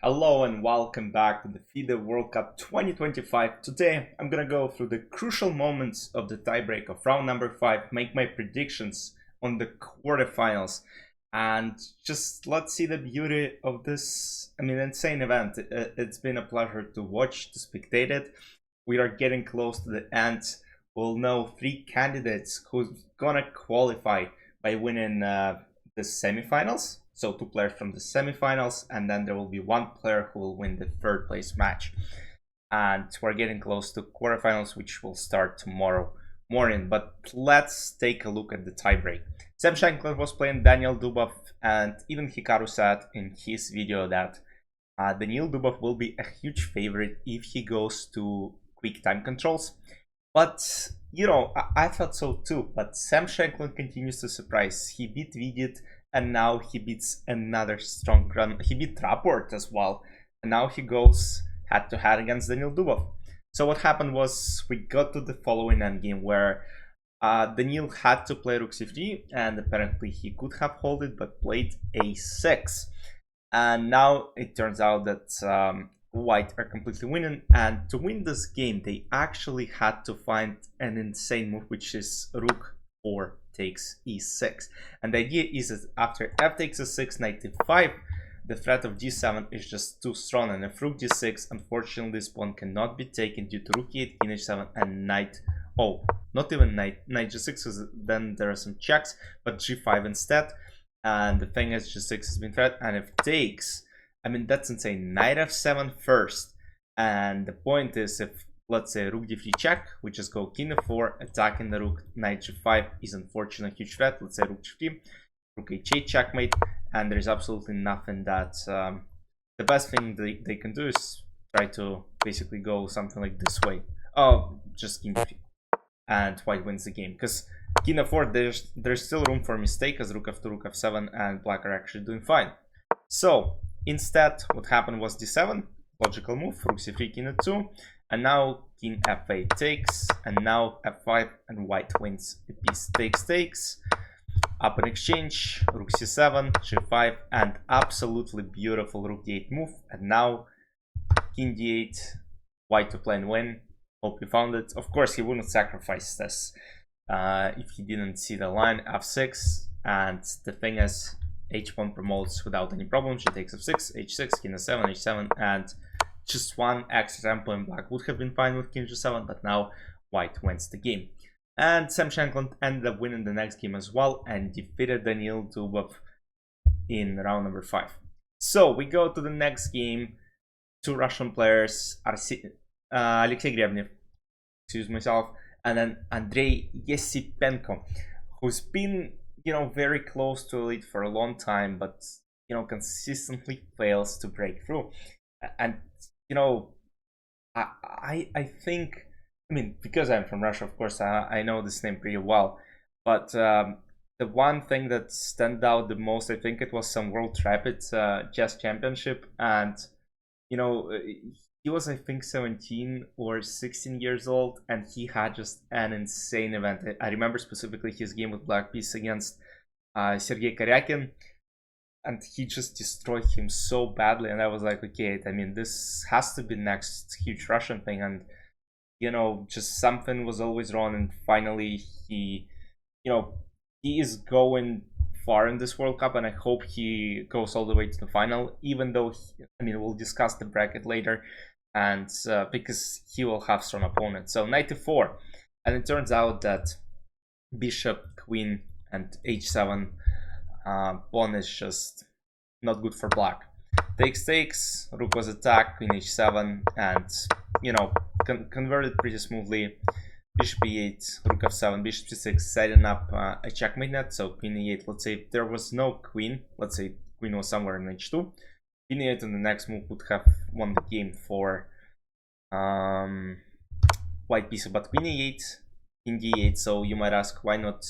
Hello and welcome back to the FIDE World Cup 2025. Today I'm gonna go through the crucial moments of the tiebreak of round number 5, make my predictions on the quarterfinals, and just let's see the beauty of this, insane event. It's been a pleasure to watch, to spectate it. We are getting close to the end. We'll know 3 candidates who's gonna qualify by winning the semifinals. So 2 players from the semifinals, and then there will be 1 player who will win the 3rd place match. And we're getting close to quarterfinals, which will start tomorrow morning. But let's take a look at the tiebreak. Sam Shankland was playing Daniel Dubov, and even Hikaru said in his video that Daniil Dubov will be a huge favorite if he goes to quick time controls. But, you know, I thought so too. But Sam Shankland continues to surprise. He beat Vidit, and now he beats another strong run. He beat Rapport as well, and now he goes head to head against Daniil Dubov. So what happened was we got to the following endgame where Daniil had to play rook c3, and apparently he could have held it but played a6. And now it turns out that White are completely winning, and to win this game they actually had to find an insane move, which is rook 4 takes e6. And the idea is that after f takes e6, knight e5, the threat of g7 is just too strong, and if rook g6, unfortunately this pawn cannot be taken due to rook e8, king h7, and knight, oh, not even knight g6, because then there are some checks, but g5 instead. And the thing is, g6 has been threat, and if takes, I mean, that's insane. Knight f7 first, and the point is, if let's say rook d3 check, we just go king f4, attacking the rook. Knight g5 is unfortunately a huge threat. Let's say rook g3, rook h8 checkmate, and there's absolutely nothing that the best thing they can do is try to basically go something like this way. Oh, just king d3, and White wins the game, because king f4, there's still room for mistake, as rook f2, rook f7, and black are actually doing fine. So instead, what happened was d7, logical move, rook c3, king e2, and now king f8 takes, and now f5, and White wins. A piece takes, up in exchange, rook c7, g5, and absolutely beautiful rook d8 move, and now king d8, White to play and win. Hope you found it. Of course, he wouldn't sacrifice this if he didn't see the line, f6, and the thing is, h1 promotes without any problem. She takes f6, h6, king f7, h7, and just 1 extra tempo in black would have been fine with king g7, but now White wins the game. And Sam Shankland ended up winning the next game as well and defeated Daniil Dubov in round number 5. So we go to the next game. 2 Russian players, Alexei Grebnev, excuse myself, and then Andrei Yesipenko, who's been, you know, very close to elite for a long time, but, you know, consistently fails to break through. And, you know, I think, I mean, because I'm from Russia, of course, I know this name pretty well, but the one thing that stand out the most, I think it was some World Rapid Chess Championship, and, you know, he was, I think, 17 or 16 years old, and he had just an insane event. I remember specifically his game with Black Piece against Sergei Karyakin, and he just destroyed him so badly, and I was like, okay, I mean, this has to be next huge Russian thing, and, you know, just something was always wrong, and finally he, you know, he is going far in this World Cup, and I hope he goes all the way to the final, even though, I mean, we'll discuss the bracket later, and because he will have strong opponents. So knight e4, and it turns out that bishop, queen, and h7 pawn is just not good for black. Takes, rook was attacked, queen h7, and, you know, converted pretty smoothly. Bishop e8, rook f7, bishop c6, setting up a checkmate net. So queen e8, let's say if there was no queen, let's say queen was somewhere in h2, queen e8 and the next move would have won the game for White piece. But queen e8, king d8, so you might ask, why not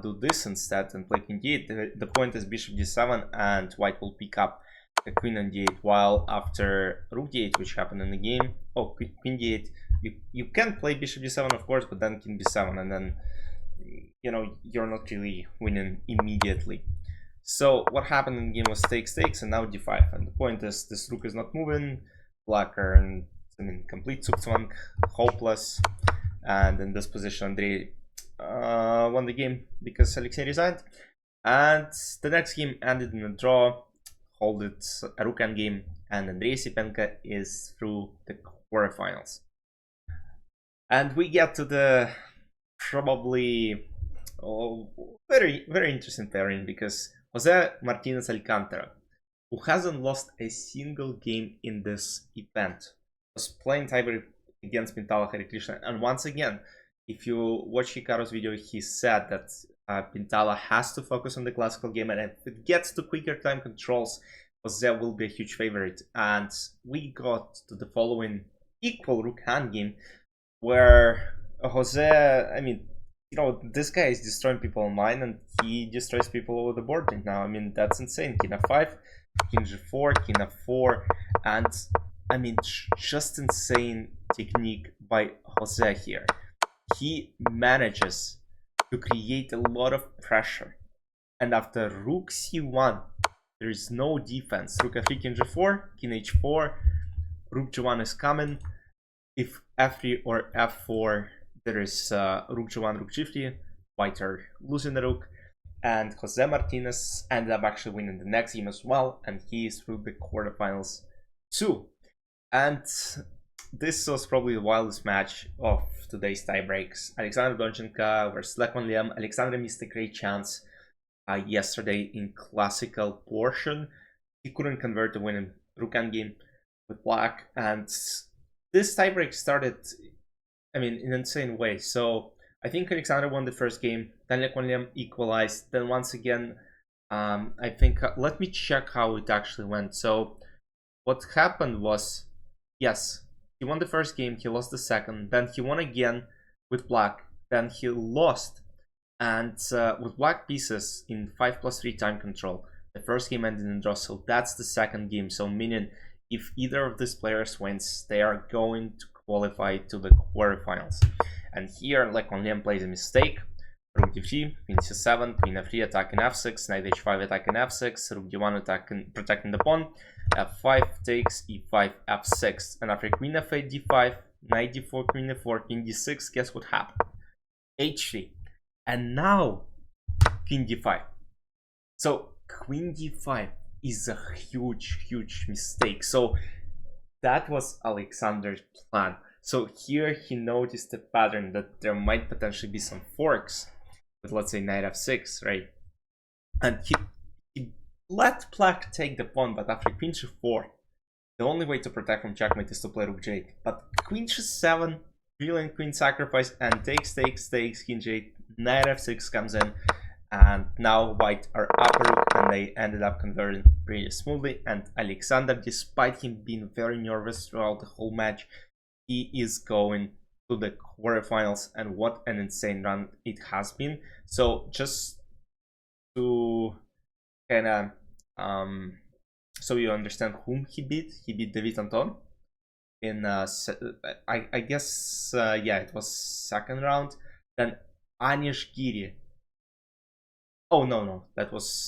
do this instead and play king d8? The point is bishop d7, and White will pick up a queen on d8, while after rook d8, which happened in the game, oh, queen d8, you can play bishop d7, of course, but then king b7, and then, you know, you're not really winning immediately. So what happened in the game was takes, and now d5. And the point is, this rook is not moving. Black are in complete zugzwang, hopeless. And in this position, Andrei won the game because Alexei resigned. And the next game ended in a draw. Hold it a rook endgame, and Andrei Sipenka is through the quarterfinals. And we get to the probably very, very interesting pairing, because Jose Martinez Alcantara, who hasn't lost a single game in this event, was playing tiebreak against Pintala Harikrishna. And once again, if you watch Hikaru's video, he said that Pintala has to focus on the classical game, and if it gets to quicker time controls, Jose will be a huge favorite. And we got to the following equal rook hand game, where Jose, I mean, you know, this guy is destroying people online, and he destroys people over the board right now. I mean, that's insane. King f5, king g4, king f4, and I mean, just insane technique by Jose here. He manages to create a lot of pressure, and after rook c1, there is no defense. Rook f3, king g4, king h4, rook g1 is coming. If f3 or f4, there is rook g1, rook g3, white are losing the rook, and Jose Martinez ended up actually winning the next game as well, and he is through the quarterfinals too. And this was probably the wildest match of today's tiebreaks. Alexander Donchenko versus Lech Liam. Alexander missed a great chance yesterday in classical portion. He couldn't convert the winning rook endgame with black, and this tiebreak started, I mean, in an insane way. So I think Alexander won the first game, then Lech Liam equalized, then once again, I think, let me check how it actually went. So what happened was, yes, he won the first game, he lost the second, then he won again with black, then he lost, and with black pieces in 5+3 time control. The first game ended in draw, so that's the second game. So meaning, if either of these players wins, they are going to qualify to the quarterfinals. And here, Lech Liam plays a mistake. Rook d3, queen c7, queen f3, attacking f6, knight h5, attacking f6, rook d1, attacking, protecting the pawn, f5 takes, e5, f6, and after queen f8, d5, knight d4, queen f4, king d6, guess what happened? h3, and now king d5. So queen d5 is a huge mistake. So that was Alexander's plan. So here he noticed the pattern that there might potentially be some forks with, let's say, knight f6, right? And he let black take the pawn, but after queen g4, the only way to protect from checkmate is to play rook g8. But queen g7, brilliant queen sacrifice, and takes, king g8, knight f6 comes in, and now white are up a rook, and they ended up converting pretty smoothly. And Alexander, despite him being very nervous throughout the whole match, he is going to the quarterfinals, and what an insane run it has been. So just to kind of so you understand whom he beat David Anton in I guess yeah, it was second round. Then Anish Giri. Oh no, that was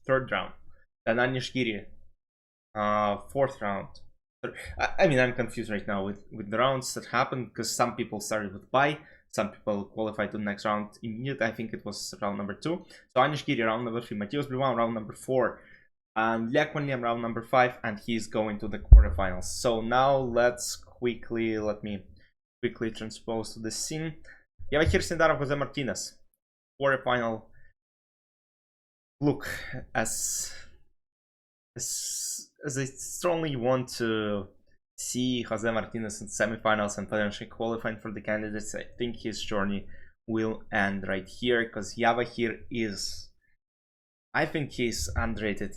third round. Then Anish Giri, fourth round. I mean, I'm confused right now with the rounds that happened, because some people started with bye, some people qualified to the next round immediately. I think it was round number 2. So Anish Giri round number 3, Matthias Bluan round number 4, and Lech Liam round number 5, and he's going to the quarterfinals. So now let me quickly transpose to the scene. Vachier Sindarov, Jose Martinez, quarterfinal. Look, as I strongly want to see Jose Martinez in semifinals and potentially qualifying for the candidates, I think his journey will end right here, because Vachier is, I think he's underrated.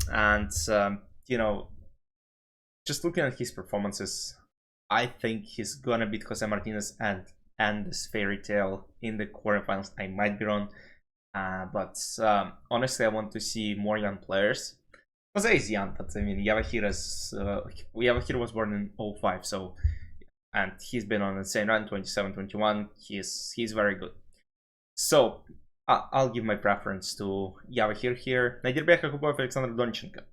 And you know, just looking at his performances, I think he's gonna beat Jose Martinez and end this fairy tale in the quarterfinals. I might be wrong, but honestly, I want to see more young players. Jose is young, but I mean, Vachier was born in 05, so, and he's been on the same run, 27, 21. He's very good. So I'll give my preference to vachier here. Nadirbek Yakubov, Alexander Donchenko.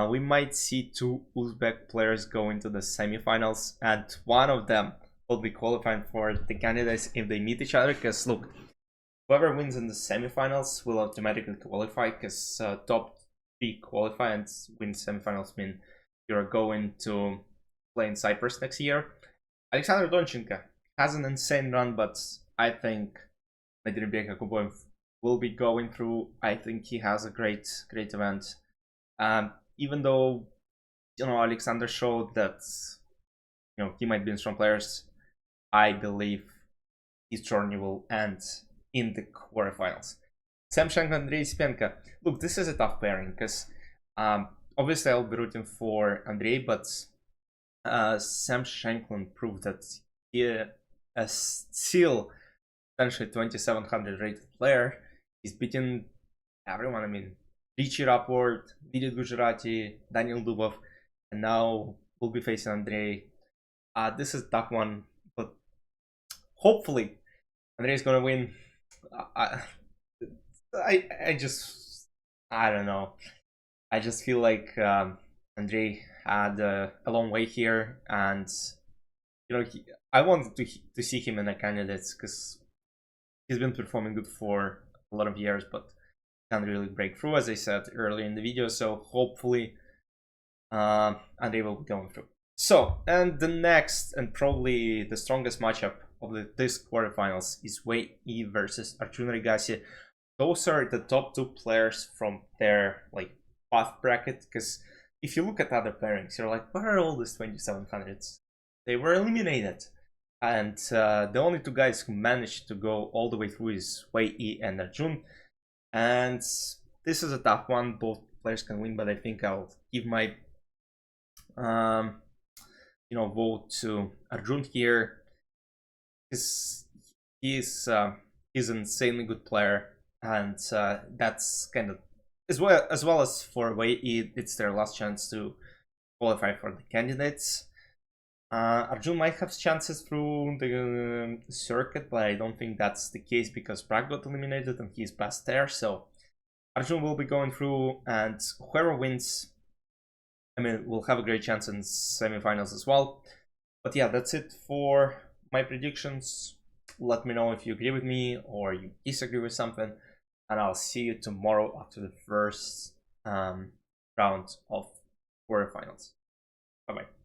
We might see two Uzbek players go into the semifinals, and one of them will be qualifying for the candidates if they meet each other. Because look, whoever wins in the semifinals will automatically qualify, because top 3 qualify, and win semifinals mean you're going to play in Cyprus next year. Alexander Donchenko has an insane run, but I think Nadirbek Yakubov will be going through. I think he has a great event. Even though, Alexander showed that, he might be in strong players, I believe his journey will end in the quarterfinals. Sam Shank and Andrei Spenka. Look, this is a tough pairing, because obviously I'll be rooting for Andrei, but Sam Shankland proved that he is still essentially 2700 rated player. He's beaten everyone. I mean, Richie Rapport, Vidit Gujarati, Daniel Dubov, and now we'll be facing Andrei. This is a tough one, but hopefully Andrei is gonna win. I don't know. I just feel like Andrei had a long way here, and I wanted to see him in the candidates, because he's been performing good for a lot of years, but can't really break through, as I said earlier in the video. So hopefully Andrei will be going through. So, and the next and probably the strongest matchup of this quarterfinals is Wei Yi versus Arjun Regasi. Those are the top 2 players from their path bracket, because if you look at other pairings, you're like, where are all these 2700s? They were eliminated. And the only 2 guys who managed to go all the way through is Wei Yi and Arjun. And this is a tough one. Both players can win, but I think I'll give my vote to Arjun here. He's an insanely good player, and that's kind of as well as for Wei Yi, it's their last chance to qualify for the candidates. Arjun might have chances through the circuit, but I don't think that's the case, because Prague got eliminated and he's past there. So Arjun will be going through, and whoever wins, we'll have a great chance in semifinals as well. But yeah, that's it for my predictions. Let me know if you agree with me or you disagree with something, and I'll see you tomorrow after the first round of quarterfinals. Bye bye.